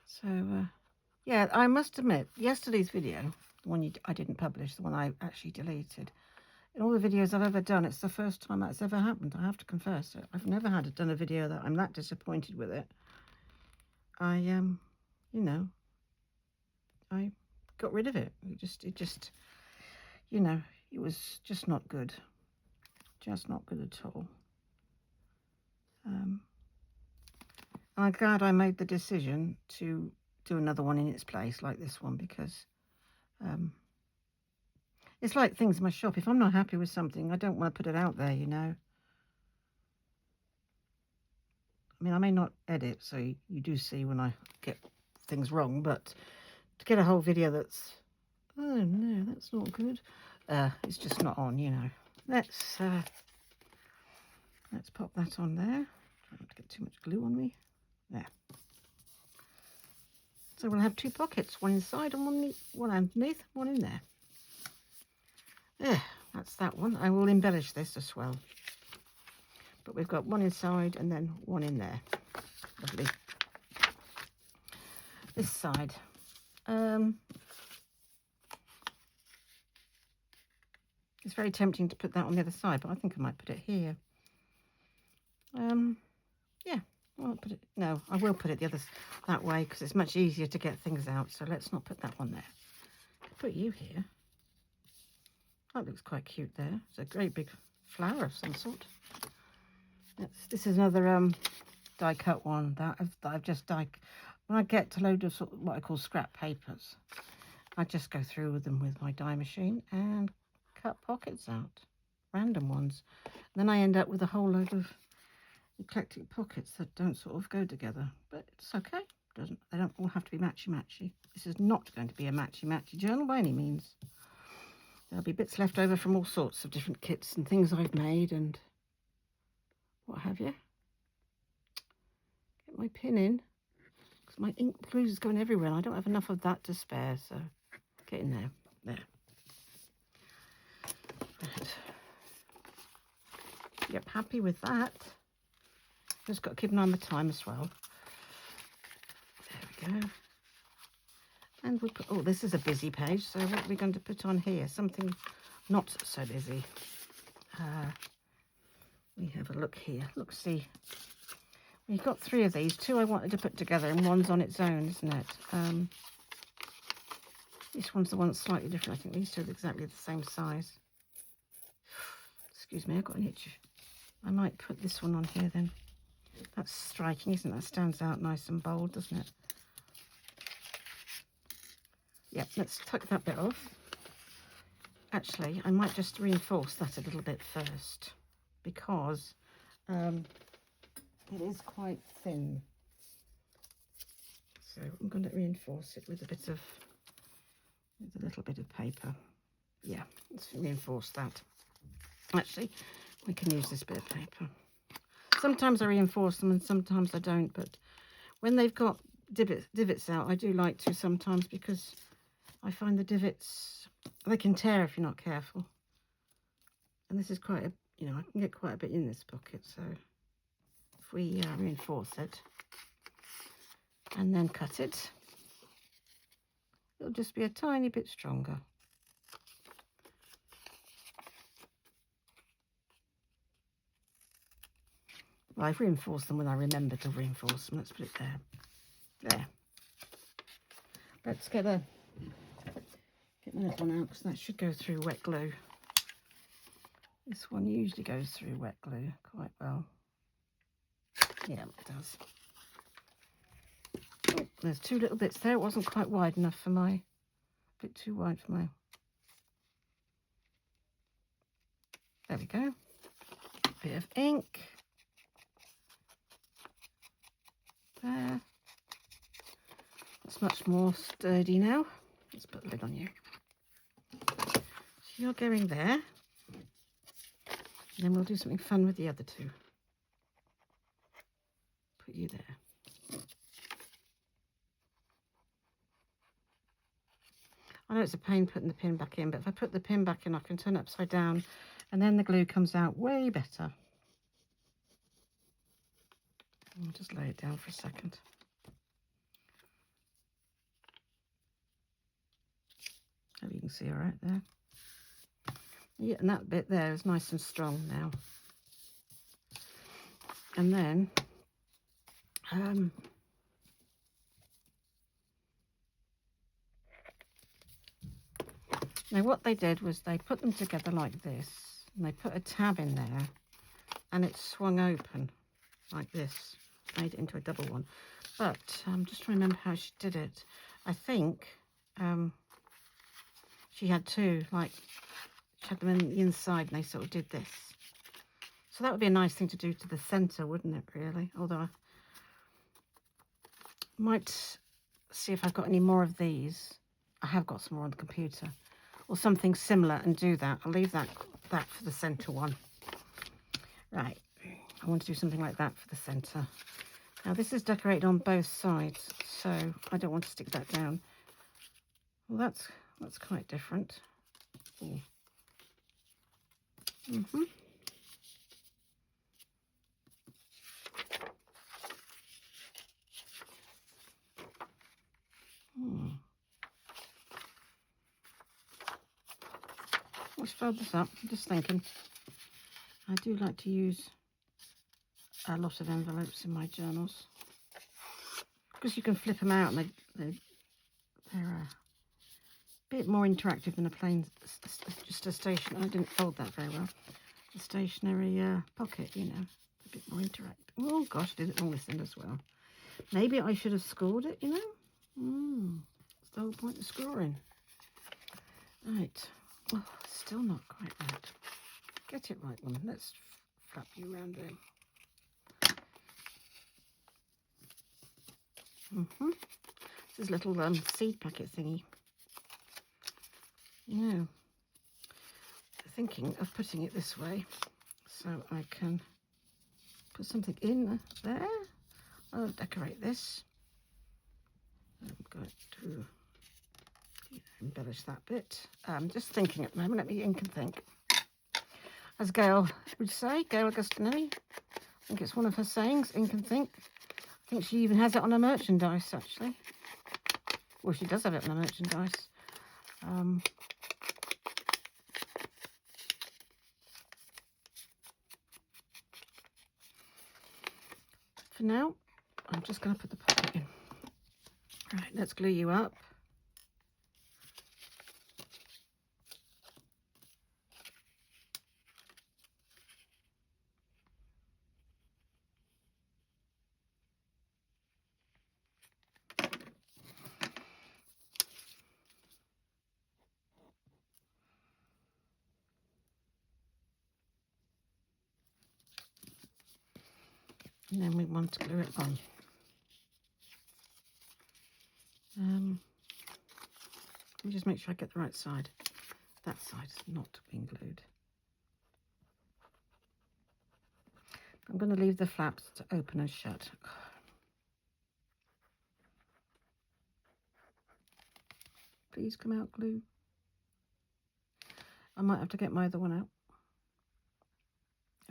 So, yeah, I must admit, yesterday's video, the one I didn't publish, the one I actually deleted, in all the videos I've ever done, it's the first time that's ever happened. I have to confess it. I've never done a video that I'm that disappointed with it. You know, I got rid of it. It just, you know, it was just not good. Just not good at all. I'm glad I made the decision to do another one in its place, like this one, because it's like things in my shop. If I'm not happy with something, I don't want to put it out there, you know. I mean, I may not edit, so you do see when I get things wrong, but to get a whole video that's, oh no, that's not good, it's just not on, you know. Let's pop that on there. Try not to get too much glue on me. There. So we'll have two pockets, one inside and one underneath, one in there. There, that's that one. I will embellish this as well. But we've got one inside and then one in there. Lovely. This side. It's very tempting to put that on the other side, but I think I might put it here. Yeah, I'll put it. No, I will put it that way because it's much easier to get things out. So let's not put that one there. I'll put you here. That looks quite cute there. It's a great big flower of some sort. This is another die cut one that I've just die. When I get a load of what I call scrap papers, I just go through them with my die machine and cut pockets out, random ones. And then I end up with a whole load of eclectic pockets that don't sort of go together. But it's okay. They don't all have to be matchy-matchy. This is not going to be a matchy-matchy journal by any means. There'll be bits left over from all sorts of different kits and things I've made and what have you. Get my pin in because my ink glue is going everywhere and I don't have enough of that to spare, so get in there. There. Right. Yep, happy with that. Just got to keep an eye on the time as well. There we go. And we'll put, oh, this is a busy page, so what are we going to put on here? Something not so busy. We have a look here. Look, see. We've got three of these. Two I wanted to put together and one's on its own, isn't it? This one's the one that's slightly different. I think these two are exactly the same size. Excuse me, I've got an itch. I might put this one on here then. That's striking, isn't it? That stands out nice and bold, doesn't it? Yep, let's tuck that bit off. Actually, I might just reinforce that a little bit first because it is quite thin. So I'm going to reinforce it with a little bit of paper. Yeah, let's reinforce that. Actually, we can use this bit of paper. Sometimes I reinforce them and sometimes I don't, but when they've got divots out, I do like to sometimes because I find the divots, they can tear if you're not careful. And this is quite you know, I can get quite a bit in this pocket, so if we reinforce it and then cut it, it'll just be a tiny bit stronger. Well, I've reinforced them when I remember to reinforce them. Let's put it there. There. Let's get my little one out, because that should go through wet glue. This one usually goes through wet glue quite well. Yeah, it does. Oh, there's two little bits there. It wasn't quite wide enough for my, a bit too wide for my. There we go. Bit of ink. There. That's much more sturdy now. Let's put the lid on you. So you're going there. And then we'll do something fun with the other two. Put you there. I know it's a pain putting the pin back in, but if I put the pin back in, I can turn it upside down and then the glue comes out way better. I'll just lay it down for a second. Hope you can see all right there. Yeah, and that bit there is nice and strong now. And then now what they did was they put them together like this, and they put a tab in there, and it swung open like this, made it into a double one. But I'm just trying to remember how she did it. I think she had two, like she had them in the inside, and they sort of did this. So that would be a nice thing to do to the centre, wouldn't it, really? Although I might see if I've got any more of these. I have got some more on the computer. Or something similar, and do that. I'll leave that for the centre one. Right, I want to do something like that for the centre. Now this is decorated on both sides, so I don't want to stick that down. Well, that's quite different. Ooh. Let's fold this up. I'm just thinking. I do like to use a lot of envelopes in my journals because you can flip them out, and they're a bit more interactive than a plain, just a station. I didn't fold that very well. A stationary pocket, you know, a bit more interactive. Oh gosh, I did it wrong this end as well. Maybe I should have scored it, you know. That's the whole point of scoring. Right. Oh, still not quite right. Get it right, woman. Let's flap you around there. This is a little seed packet thingy. Now, thinking of putting it this way so I can put something in there. I'll decorate this. I'm going to embellish that bit. Just thinking at the moment. Let me ink and think. As Gail would say, Gail Augustinelli. I think it's one of her sayings, ink and think. I think she even has it on her merchandise, actually. Well, she does have it on her merchandise. For now, I'm just going to put the pocket in. Right, let's glue you up. And then we want to glue it on. Let me just make sure I get the right side. That side is not being glued. I'm going to leave the flaps to open and shut. Please come out, glue. I might have to get my other one out.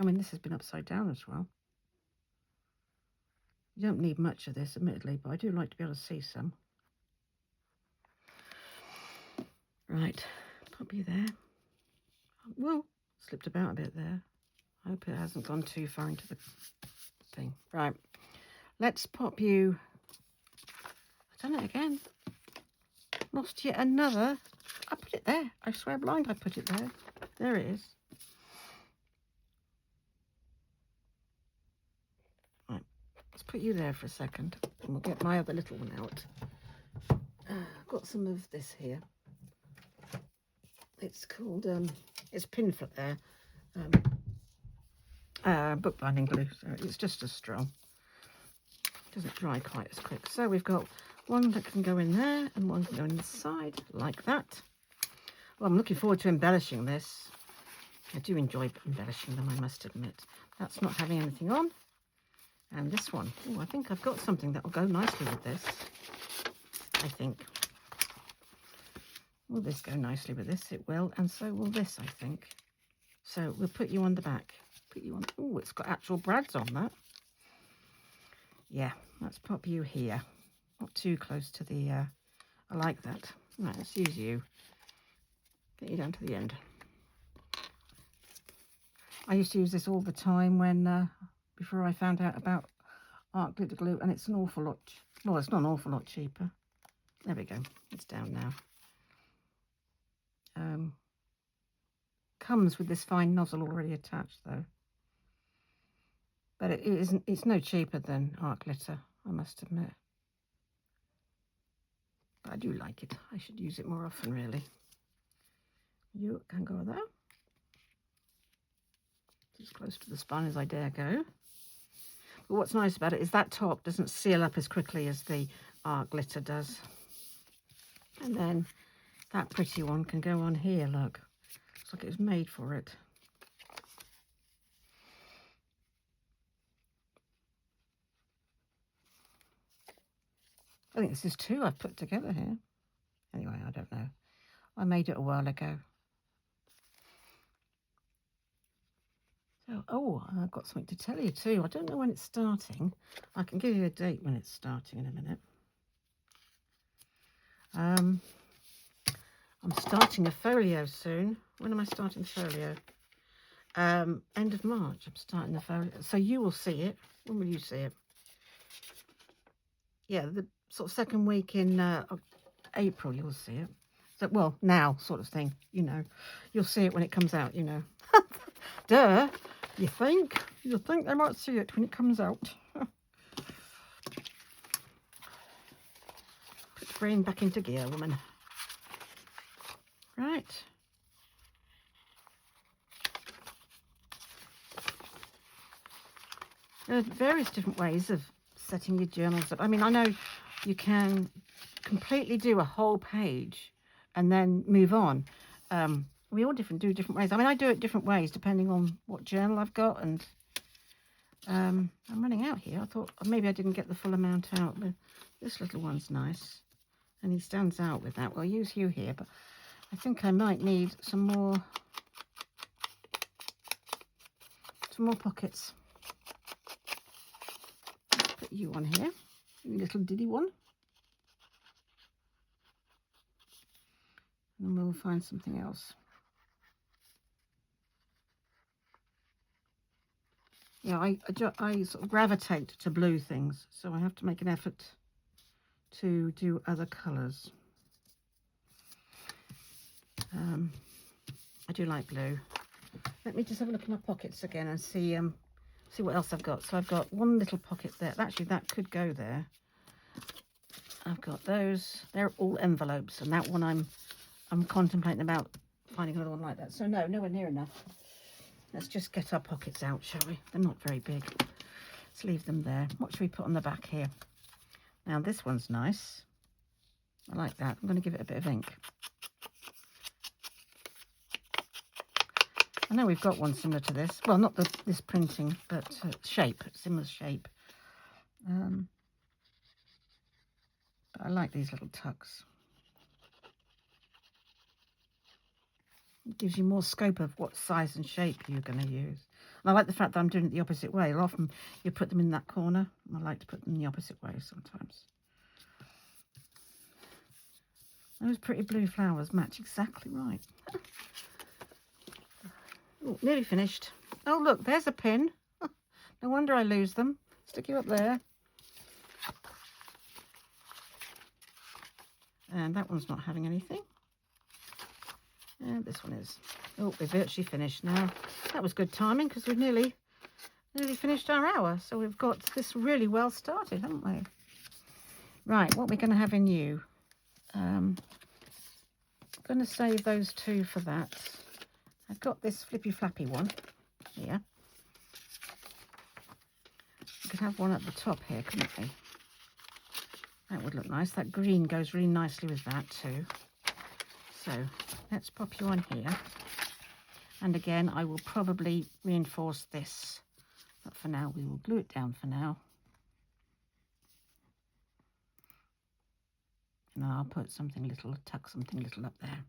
I mean, this has been upside down as well. You don't need much of this, admittedly, but I do like to be able to see some. Right, pop you there. Whoa, slipped about a bit there. I hope it hasn't gone too far into the thing. Right, let's pop you. I've done it again. Lost yet another. I put it there. I swear blind I put it there. There it is. Right, let's put you there for a second. And we'll get my other little one out. I've got some of this here. It's called, it's Pinfoot there. Bookbinding glue, so it's just as strong. Doesn't dry quite as quick. So we've got one that can go in there and one can go in the side, like that. Well, I'm looking forward to embellishing this. I do enjoy embellishing them, I must admit. That's not having anything on. And this one, oh, I think I've got something that will go nicely with this. I think. Will this go nicely with this? It will, and so will this, I think. So we'll put you on the back. Put you on. Oh, it's got actual brads on that. Yeah, let's pop you here. Not too close to the. I like that. Right, let's use you. Get you down to the end. I used to use this all the time when before I found out about art glitter glue, and it's an awful lot. Well, it's not an awful lot cheaper. There we go. It's down now. Comes with this fine nozzle already attached though, but it isn't. It's no cheaper than art glitter, I must admit. But I do like it. I should use it more often, really. You can go there. As close to the spine as I dare go. But what's nice about it is that top doesn't seal up as quickly as the art glitter does. And then that pretty one can go on here, look. Looks like it was made for it. I think this is two I've put together here. Anyway, I don't know. I made it a while ago. So, oh, I've got something to tell you too. I don't know when it's starting. I can give you a date when it's starting in a minute. I'm starting a folio soon. When am I starting the folio? End of March, I'm starting the folio. So you will see it. When will you see it? Yeah, the sort of second week in April, you'll see it. So, well, now sort of thing, you know. You'll see it when it comes out, you know. Duh. You think? You think they might see it when it comes out. Put the brain back into gear, woman. Right. There are various different ways of setting your journals up. I mean, I know you can completely do a whole page and then move on. We all do different ways. I mean, I do it different ways depending on what journal I've got, and I'm running out here. I thought maybe I didn't get the full amount out, but this little one's nice, and he stands out with that. We'll use you here, but I think I might need some more pockets. Let's put you on here, you little diddy one, and we'll find something else. Yeah, I sort of gravitate to blue things, so I have to make an effort to do other colours. I do like blue. Let me just have a look at my pockets again and see what else I've got. So I've got one little pocket there. Actually, that could go there. I've got those. They're all envelopes, and that one I'm contemplating about finding another one like that. So no, nowhere near enough. Let's just get our pockets out, shall we? They're not very big. Let's leave them there. What should we put on the back here? Now, this one's nice. I like that. I'm going to give it a bit of ink. I know we've got one similar to this. Well, not this printing, but shape, similar shape. But I like these little tucks. It gives you more scope of what size and shape you're going to use. And I like the fact that I'm doing it the opposite way. Often you put them in that corner. I like to put them the opposite way sometimes. Those pretty blue flowers match exactly right. Oh, nearly finished. Oh, look, there's a pin. No wonder I lose them. Stick you up there. And that one's not having anything. And this one is. Oh, we've virtually finished now. That was good timing because we've nearly finished our hour. So we've got this really well started, haven't we? Right, what we're going to have in you. I'm going to save those two for that. I've got this flippy flappy one here. We could have one at the top here, couldn't we? That would look nice. That green goes really nicely with that too. So let's pop you on here. And again, I will probably reinforce this. But for now, we will glue it down for now. And then I'll put something little, tuck something little up there.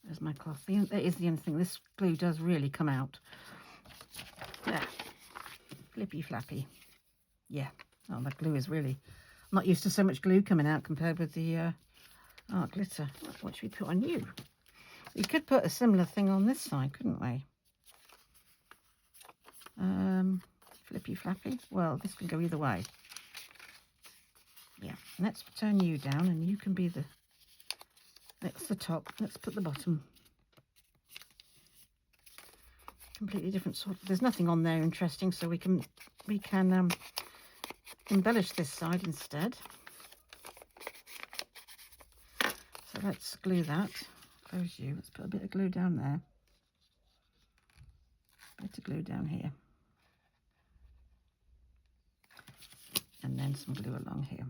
There's my cloth. That is the only thing. This glue does really come out. There. Flippy flappy. Yeah. Oh, that glue is really... I'm not used to so much glue coming out compared with the art glitter. What should we put on you? We could put a similar thing on this side, couldn't we? Flippy flappy. Well, this can go either way. Yeah. Let's turn you down and you can be the... That's the top. Let's put the bottom. Completely different sort. There's nothing on there interesting, so we can embellish this side instead. So let's glue that. Close you. Let's put a bit of glue down there. A bit of glue down here. And then some glue along here.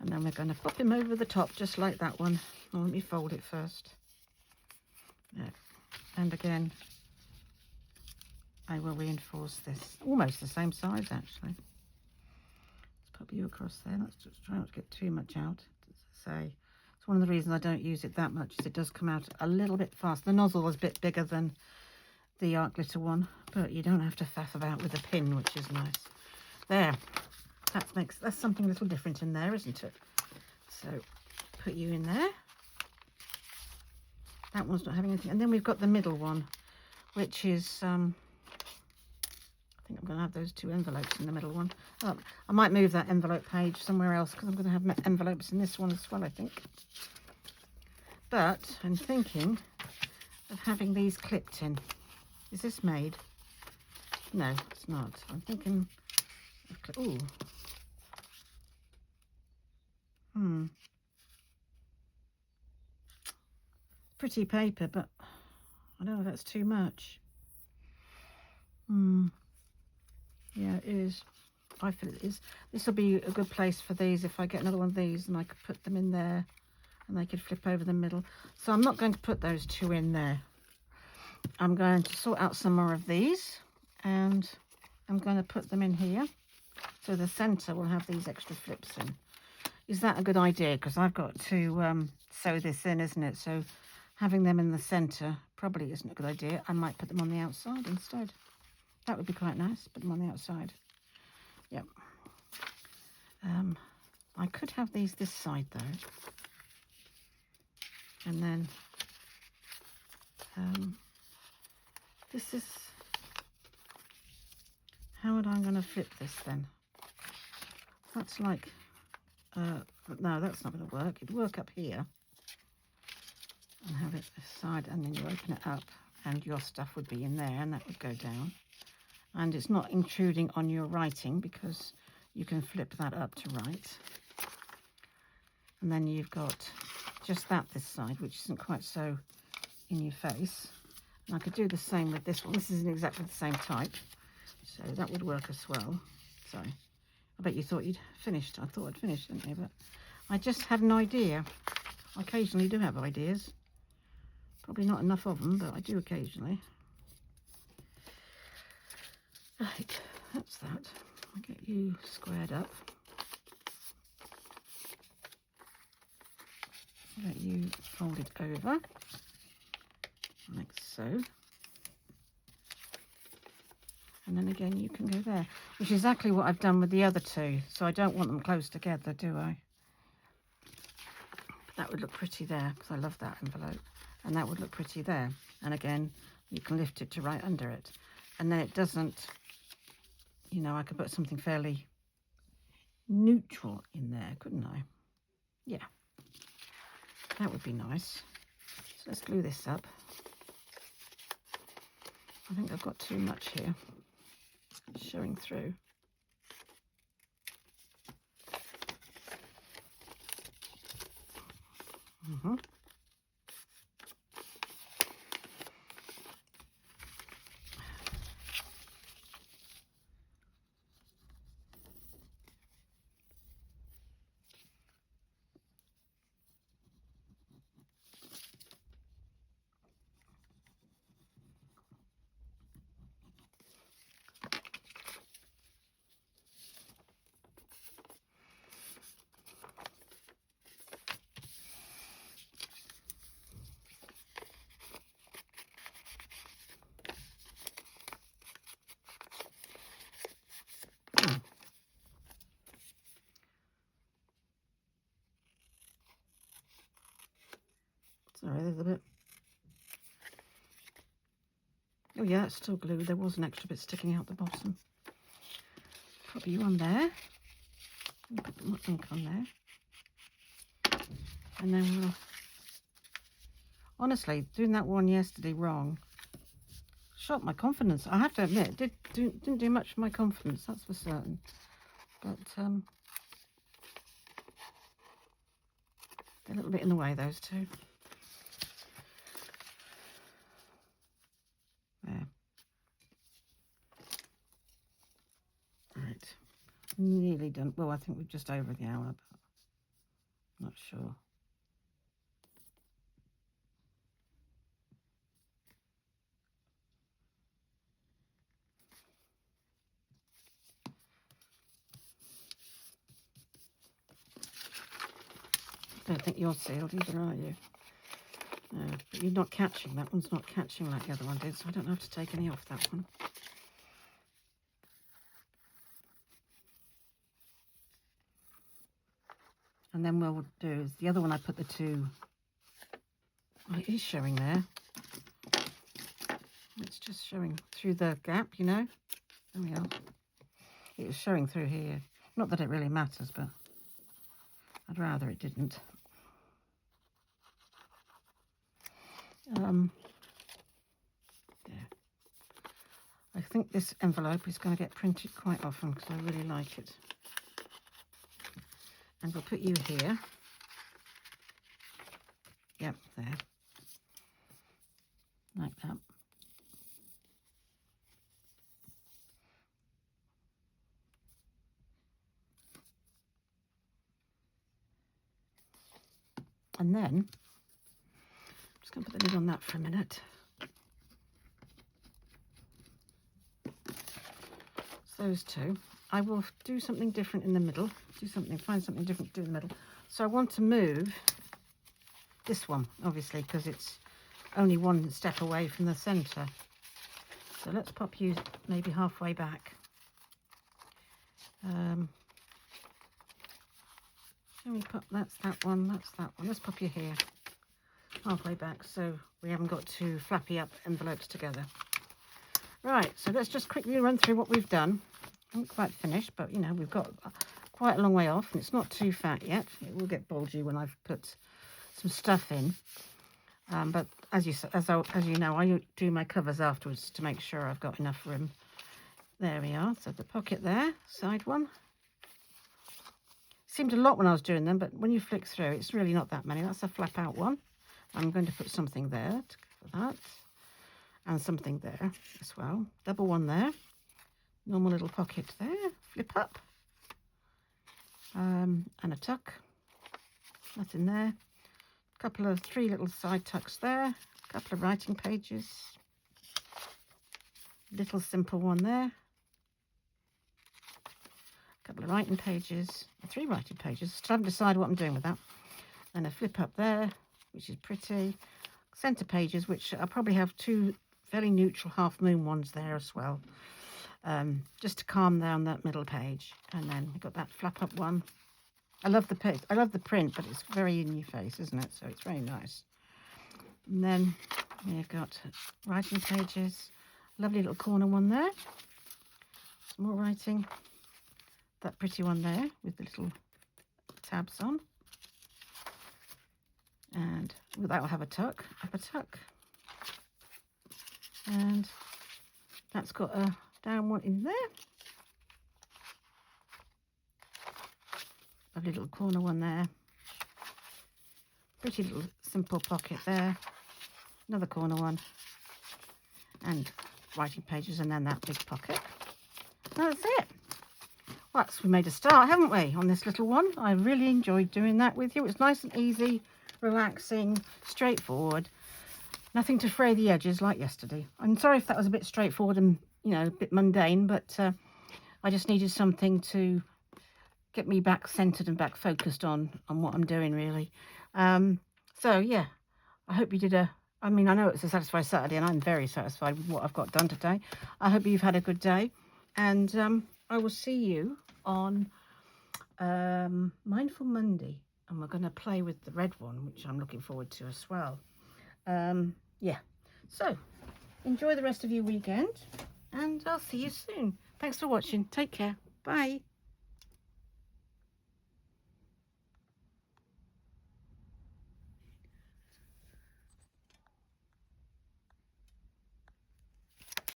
And then we're going to pop him over the top just like that one. Oh, let me fold it first. Yeah. And again, I will reinforce this. Almost the same size, actually. Let's pop you across there. Let's just try not to get too much out. As I say, it's one of the reasons I don't use it that much, is it does come out a little bit fast. The nozzle is a bit bigger than the art glitter one, but you don't have to faff about with a pin, which is nice. There. That's something a little different in there, isn't it? So put you in there. That one's not having anything. And then we've got the middle one, which is I think I'm going to have those two envelopes in the middle one. Oh, I might move that envelope page somewhere else because I'm going to have envelopes in this one as well, I think. But I'm thinking of having these clipped in. Is this made? No, it's not. I'm thinking of ooh. Pretty paper, but I don't know if that's too much. Yeah, it is. I feel it is. This will be a good place for these. If I get another one of these, and I could put them in there and they could flip over the middle. So I'm not going to put those two in there. I'm going to sort out some more of these and I'm going to put them in here. So the center will have these extra flips in. Is that a good idea? Because I've got to sew this in, isn't it? So having them in the center probably isn't a good idea. I might put them on the outside instead. That would be quite nice. Put them on the outside. Yep. I could have these this side though. And then this is... How would I going to flip this then? That's like... no, that's not going to work. It'd work up here. And have it this side, and then you open it up and your stuff would be in there and that would go down. And it's not intruding on your writing because you can flip that up to write. And then you've got just that this side, which isn't quite so in your face. And I could do the same with this one. This isn't exactly the same type, so that would work as well. So I bet you thought you'd finished. I thought I'd finished, didn't you? But I just had an idea. I occasionally do have ideas. Probably not enough of them, but I do occasionally. Right, that's that. I'll get you squared up. Let you fold it over like so. And then again you can go there, which is exactly what I've done with the other two. So I don't want them close together, do I? That would look pretty there, because I love that envelope. And that would look pretty there. And again, you can lift it to right under it. And then it doesn't, you know, I could put something fairly neutral in there, couldn't I? Yeah, that would be nice. So let's glue this up. I think I've got too much here. It's showing through. Mm-hmm. Sorry, there's a bit. Oh yeah, it's still glued. There was an extra bit sticking out the bottom. Pop you on there. And put the ink on there. And then we'll... Honestly, doing that one yesterday wrong shot my confidence. I have to admit, it didn't do much for my confidence, that's for certain. But they're a little bit in the way, those two. There. Right. Nearly done. Well, I think we're just over the hour, but not sure. I don't think you're sealed either, are you? No, but you're not catching. That one's not catching like the other one did, so I don't have to take any off that one. And then what we'll do is the other one I put the two. Oh, it is showing there. It's just showing through the gap, you know. There we are. It was showing through here. Not that it really matters, but I'd rather it didn't. Yeah. I think this envelope is going to get printed quite often because I really like it. And we'll put you here. Yep, there. Like that. And then, I'm just going to put the lid on that for a minute. So those two. I will do something different in the middle. Find something different to do in the middle. So I want to move this one, obviously, because it's only one step away from the centre. So let's pop you maybe halfway back. Shall we pop, that's that one, that's that one. Let's pop you here, halfway back, so we haven't got two flappy up envelopes together. Right, so let's just quickly run through what we've done. I haven't quite finished, but you know, we've got quite a long way off, and it's not too fat yet. It will get bulgy when I've put some stuff in. But as you know, I do my covers afterwards to make sure I've got enough room. There we are. So the pocket there, side one. Seemed a lot when I was doing them, but when you flick through, it's really not that many. That's a flap out one. I'm going to put something there to cover that, and something there as well. Double one there. Normal little pocket there. Flip up. And a tuck. Nothing there. Three little side tucks there. A couple of writing pages. Little simple one there. A couple of writing pages. 3 writing pages. Still haven't decided what I'm doing with that. and a flip up there, which is pretty. Centre pages, which I probably have 2 fairly neutral half moon ones there as well, just to calm down that middle page. And then we've got that flap up one. I love the page. I love the print, but it's very in your face, isn't it? So it's very nice. And then you've got writing pages, lovely little corner one there, some more writing, that pretty one there with the little tabs on, and that will have a tuck, up a tuck, and that's got a down one in there, a little corner one there, pretty little simple pocket there, another corner one, and writing pages, and then that big pocket. That's it. Well, we made a start, haven't we, on this little one? I really enjoyed doing that with you. It's nice and easy, relaxing, straightforward. Nothing to fray the edges like yesterday. I'm sorry if that was a bit straightforward and, you know, a bit mundane, but I just needed something to get me back centered and back focused on what I'm doing, really. So, yeah, I hope you did I know it's a Satisfied Saturday, and I'm very satisfied with what I've got done today. I hope you've had a good day, and I will see you on Mindful Monday, and we're going to play with the red one, which I'm looking forward to as well. Yeah, so enjoy the rest of your weekend, and I'll see you soon. Thanks for watching. Take care. Bye.